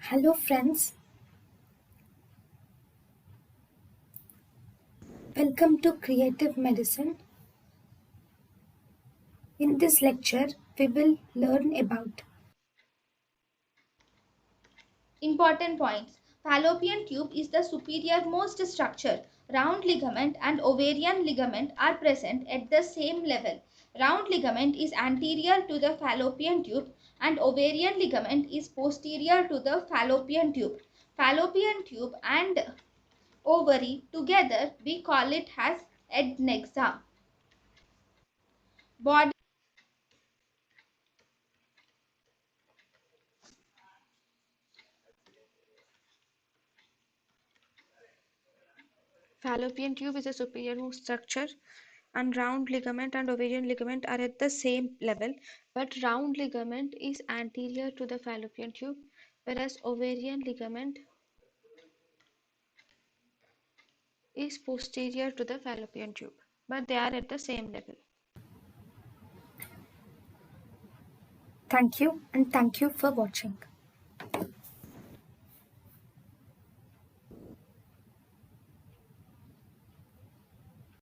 Hello, friends. Welcome to Creative Medicine. In this lecture, we will learn about Important points. Fallopian tube is the superiormost structure. Round ligament and ovarian ligament are present at the same level. Round ligament is anterior to the fallopian tube and ovarian ligament is posterior to the fallopian tube. Fallopian tube and ovary together we call it as adnexa. Body Fallopian tube is a superior structure, and round ligament and ovarian ligament are at the same level, but round ligament is anterior to the fallopian tube, whereas ovarian ligament is posterior to the fallopian tube, but they are at the same level. thank you and thank you for watching.